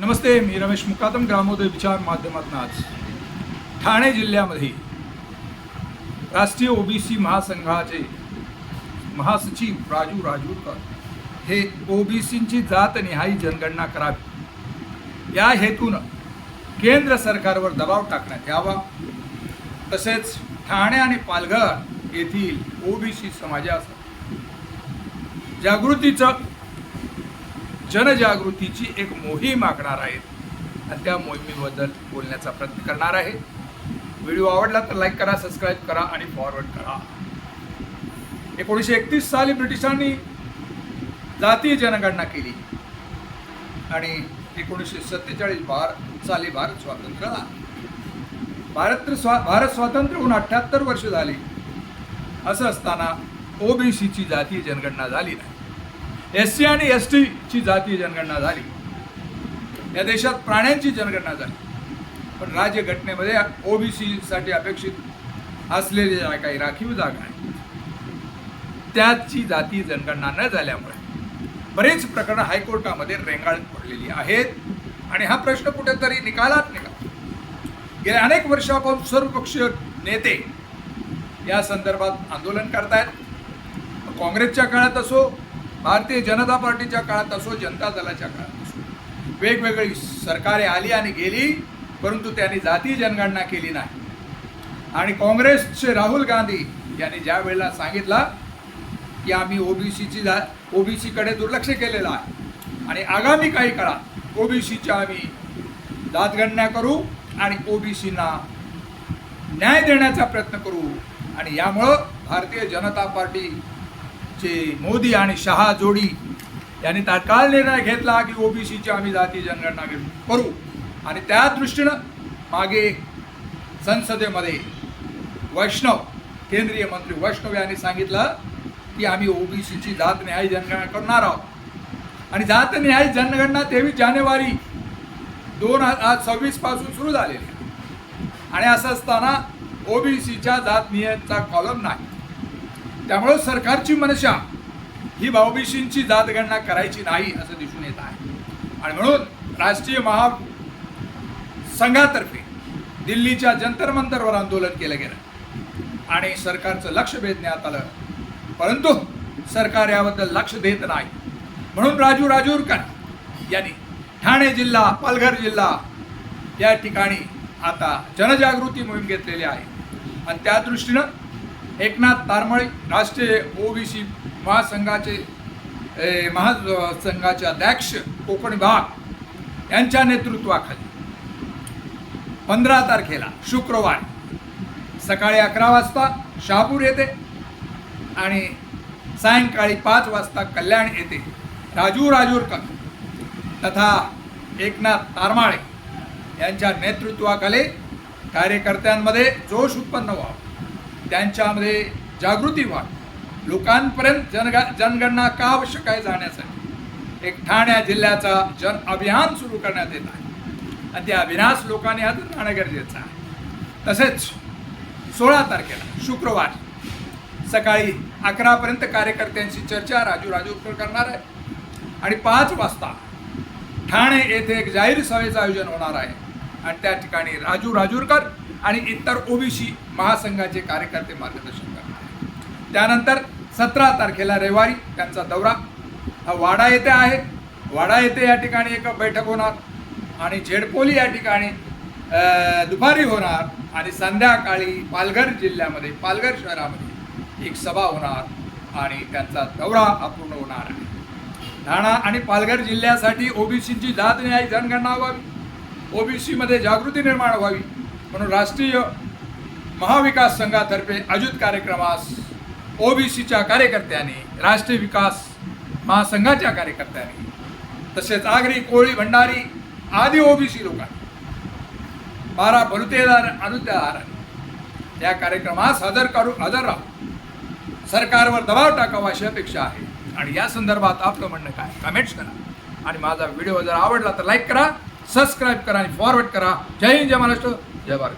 नमस्ते, मी रमेश मुकादम, ग्रामोदय विचार माध्यमातून आज ठाणे जिल्ह्यामध्ये राष्ट्रीय ओबीसी महासंघाचे महासचिव राजू राजूरकर हे ओबीसींची जातनिहाय जनगणना करावी या हेतून केंद्र सरकारवर दबाव टाकण्यात यावा, तसेच ठाणे आणि पालघर येथील ओबीसी समाजास जनजागृतीची एक मोहीम आखणार आहेत आणि त्या मोहिमेबद्दल बोलण्याचा प्रयत्न करणार आहे. व्हिडिओ आवडला तर लाईक करा, सबस्क्राईब करा आणि फॉरवर्ड करा. 1931 साली ब्रिटिशांनी जातीय जनगणना केली आणि 1947 साली भारत स्वातंत्र्य झाला. भारत स्वातंत्र्य होऊन 78 वर्ष झाली. असं असताना ओबीसीची जातीय जनगणना झाली नाही. SC आणि ST ची जातीय जनगणना झाली. या देशात प्राण्यांची जनगणना झाली, पण राज्यघटनेमध्ये ओबीसी साठी अपेक्षित असलेल्या काही राखीव जागा आहेत त्याची जातीय जनगणना न झाल्यामुळे बरेच प्रकरणं हायकोर्टामध्ये रेंगाळत पडलेली आहेत आणि हा प्रश्न कुठेतरी निकालात निघाला. गेल्या अनेक वर्षापासून सर्वपक्षीय नेते या संदर्भात आंदोलन करतायत. काँग्रेसच्या काळात असो, भारतीय जनता पार्टीच्या काळात असो, जनता दलाच्या काळात असो, वेगवेगळी सरकारे आली आणि गेली, परंतु त्यांनी जातीय जनगणना केली नाही. आणि काँग्रेसचे राहुल गांधी यांनी ज्या वेळेला सांगितलं की आम्ही ओबीसीकडे दुर्लक्ष केलेलं आहे आणि आगामी काही काळात ओबीसीच्या आम्ही जातगणना करू आणि ओबीसींना न्याय देण्याचा प्रयत्न करू, आणि यामुळं भारतीय जनता पार्टी मोदी आणि शहा जोडी यांनी तात्काळ निर्णय घेतला की ओबीसीची आम्ही जातीय जनगणना करू. आणि त्या दृष्टीनं मागे संसदेमध्ये केंद्रीय मंत्री वैष्णव यांनी सांगितलं की आम्ही ओबीसीची जातनिहाय जनगणना करणार आहोत. आणि जातनिहाय जनगणना 23 जानेवारी 2026 पासून सुरू झालेली आहे. आणि असं असताना ओबीसीच्या जातनिहायचा कॉलम नाही. त्यामुळे सरकारची मनशा ही ओबीसींची जातगणना करायची नाही असं दिसून येत आहे. आणि म्हणून राष्ट्रीय महासंघातर्फे दिल्लीच्या जंतर मंतरवर आंदोलन केलं गेलं आणि सरकारचं लक्ष वेधण्यात आलं, परंतु सरकार याबद्दल लक्ष देत नाही. म्हणून राजू राजूरकर यांनी ठाणे जिल्हा, पालघर जिल्हा या ठिकाणी आता जनजागृती मोहीम घेतलेली आहे. आणि त्या दृष्टीनं एकनाथ तारमळे राष्ट्रीय ओबीसी महासंघाचे अध्यक्ष कोकण विभाग यांच्या नेतृत्वाखाली 15 तारखेला शुक्रवारी सकाळी 11 वाजता शहापूर येथे आणि सायंकाळी 5 वाजता कल्याण येथे राजू राजूरकर तथा एकनाथ तारमाळे यांच्या नेतृत्वाखाली कार्यकर्त्यांमध्ये जोश उत्पन्न व्हावा, त्यांच्यामध्ये जागृती व्हावी, लोकांपर्यंत जनगणना का आवश्यक आहे जाण्यासाठी एक ठाणे जिल्ह्याचा जन अभियान सुरू करण्यात येत आहे आणि ते अभियानास लोकांनी हातात राहणं गरजेचं आहे. तसेच 16 तारखेला शुक्रवार सकाळी 11 पर्यंत कार्यकर्त्यांशी चर्चा राजू राजूरकर करणार आहे आणि 5 वाजता ठाणे येथे एक जाहीर सभेचं आयोजन होणार आहे आणि त्या ठिकाणी राजू राजूरकर आणि इतर ओबीसी महासंघाचे कार्यकर्ते मार्गदर्शन करणार. त्यानंतर 17 तारखेला रविवारी त्यांचा दौरा हा वाडा येथे आहे. वाडा येथे या ठिकाणी एक बैठक होणार आणि झेडपोली या ठिकाणी दुपारी होणार आणि संध्याकाळी पालघर जिल्ह्यामध्ये, पालघर शहरामध्ये एक सभा होणार आणि त्यांचा दौरा हा पूर्ण होणार आहे. ठाणा आणि पालघर जिल्ह्यासाठी ओबीसीची जातनिहाय जनगणना व्हावी, ओबीसीमध्ये जागृती निर्माण व्हावी म्हणून राष्ट्रीय महाविकास संघातर्फे आयोजित कार्यक्रमास ओबीसीच्या कार्यकर्त्यांनी, राष्ट्रीय विकास महासंघाच्या कार्यकर्त्यांनी, तसेच आगरी, कोळी, भंडारी आदी ओबीसी लोकांनी, 12 बलुतेदार अनुदार या कार्यक्रमास हजर राहून सरकारवर दबाव टाकावा अशी अपेक्षा आहे. आणि या संदर्भात आपलं म्हणणं काय, कमेंट्स करा आणि माझा व्हिडिओ जर आवडला तर लाईक करा, सबस्क्राईब करा आणि फॉरवर्ड करा. जय हिंद, जय महाराष्ट्र, जय भारत.